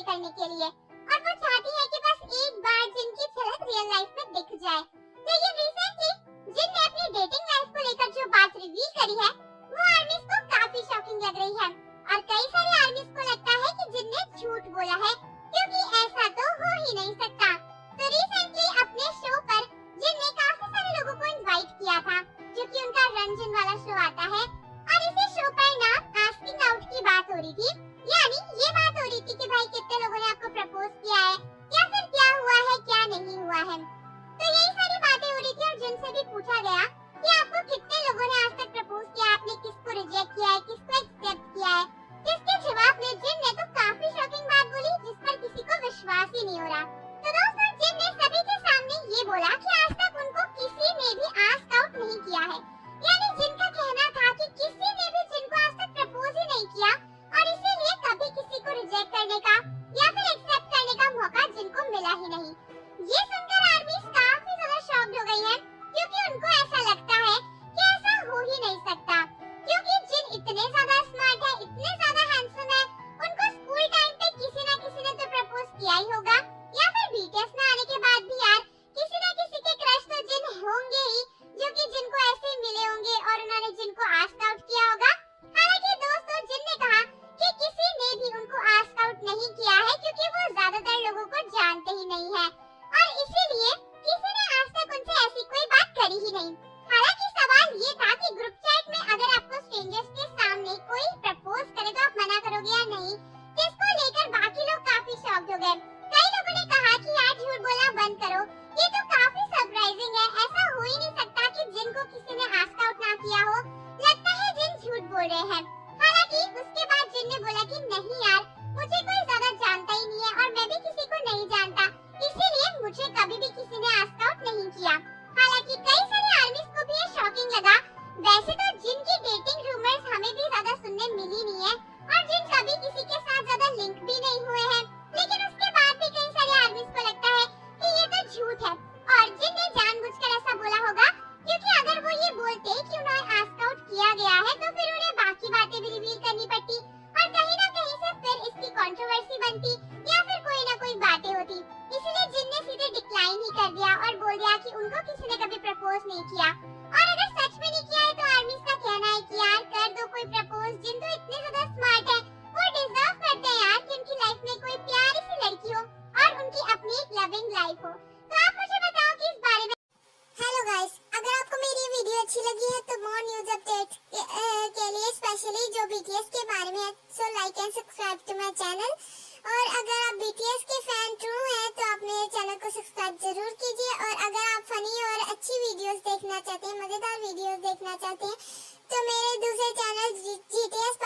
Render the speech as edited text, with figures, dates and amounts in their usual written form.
बातें करने के लिए और वो चाहती है कि बस एक बार जिन की झलक रियल लाइफ में दिख जाए। लेकिन रिसेंटली जिन ने अपनी डेटिंग लाइफ को लेकर जो बात रिवील करी है वो आर्मीज को काफी शॉकिंग लग रही है और कई सारे आर्मीज को लगता है कि जिन ने झूठ बोला है, क्योंकि ऐसा तो हो ही नहीं सकता। तो रिसेंटली अपने शो पर जिन ने काफी सारे लोगों को इनवाइट किया था, जो कि उनका रंजन वाला शो आता है, और इसी शो पर ना आस्किंग आउट की बात हो रही थी। यानी ये बात हो रही थी कि भाई कितने लोगों ने आपको प्रपोज किया है या फिर क्या हुआ है क्या नहीं हुआ है। तो यही सारी बातें हो रही थी और जिन से भी पूछा गया कि आपको कितने लोगों ने आज तक प्रपोज किया, आपने किसको रिजेक्ट किया है, किसको एक्सेप्ट किया है, जिसके जवाब में जिन ने तो काफी शॉकिंग बात बोली जिस पर किसी को विश्वास ही नहीं हो रहा। तो दोस्तों जिन ने सभी के सामने ये बोला कि आज तक उनको किसी ने भी आस्क आउट नहीं किया है। यानी जिनका कहना था कि किसी ने भी जिनको आज तक प्रपोज ही नहीं किया और इसीलिए कभी किसी को रिजेक्ट करने का या फिर एक्सेप्ट करने का मौका जिनको मिला ही नहीं। ये सुनकर आर्मी काफी ज्यादा शॉक्ड हो गई है, क्योंकि उनको ऐसा लगता है कि ऐसा हो ही नहीं सकता, क्योंकि जिन इतने ज्यादा स्मार्ट है, इतने ज्यादा हैंडसम है, उनको स्कूल टाइम पे किसी ना किसी ने तो प्रपोज किया ही होगा, या फिर बीटीएस में आने के बाद भी यार किसी ना किसी के क्रश तो जिन होंगे ही, जो कि जिनको ऐसे मिले होंगे और उन्होंने जिनको आस्क आउट किया होगा। हालांकि दोस्तों जिन ने कहा कि किसी ने भी उनको आस्क आउट नहीं किया है, क्योंकि वो ज्यादातर लोगों को जानते ही नहीं है और इसीलिए किसी ने आज तक उनसे ऐसी कोई बात करी ही नहीं। हालांकि सवाल ये था कि ग्रुप चैट में अगर आपको स्ट्रेंजर्स के सामने कोई प्रपोज करे तो आप मना करोगे या नहीं, जिसको लेकर बाकी लोग काफी शॉक्ड हो गए। कई लोगों ने कहा कि यार झूठ बोलना बंद करो, ये तो काफी सरप्राइजिंग है, ऐसा हो ही नहीं सकता कि जिनको किसी ने आस्क आउट ना किया हो, लगता है जिन झूठ बोल रहे हैं। हालांकि उसके बाद जिन ने बोला कि नहीं यार मुझे कोई ज्यादा जानता ही नहीं है और मैं भी किसी को नहीं जानता, इसीलिए मुझे कभी भी किसी ने आस्क आउट नहीं किया। हालांकि कई सारे आर्मीज को भी ये शॉकिंग लगा। वैसे तो जिन की डेटिंग रूमर्स हमें भी ज्यादा सुनने मिली नहीं है और जिन कभी किसी के साथ ज्यादा लिंक भी नहीं हुए हैं, लेकिन उसके बाद भी कई सारे आर्मीज को लगता है कि ये तो झूठ है और जिन ने जानबूझकर ऐसा बोला होगा, क्योंकि अगर वो ये बोलते कि उन्हें आस्क आउट किया गया है तो फिर उन्हें बाकी बातें भी रिवील करनी पड़ती और कहीं ना कहीं से फिर इसकी कंट्रोवर्सी बनती या फिर कोई ना कोई बातें होती। इसलिए जिन ने सीधे डिक्लाइन ही कर दिया और बोल दिया कि उनको किसी ने कभी प्रपोज नहीं किया। और अगर सच में नहीं किया है तो आर्मीज का कहना है कि यार कर दो कोई प्रपोज, जिन तो इतने ज्यादा स्मार्ट है, वो डिजर्व करते हैं यार कि उनकी लाइफ में कोई प्यारी सी लड़की हो और उनकी अपनी एक लविंग लाइफ हो। तो आप मुझे बताओ कि इस बारे में। हेलो गाइस, अगर आपको मेरी वीडियो अच्छी लगी है तो मोर न्यूज अपडेट के लिए स्पेशली जो बीटीएस के बारे में है, so like and subscribe to my channel. और अगर आप बीटीएस के फैन ट्रू हैं तो आप मेरे चैनल को सब्सक्राइब जरूर कीजिए। और अगर आप फनी और अच्छी वीडियोस देखना चाहते हैं, मजेदार वीडियोस देखना चाहते हैं, तो मेरे दूसरे चैनल जीटीएस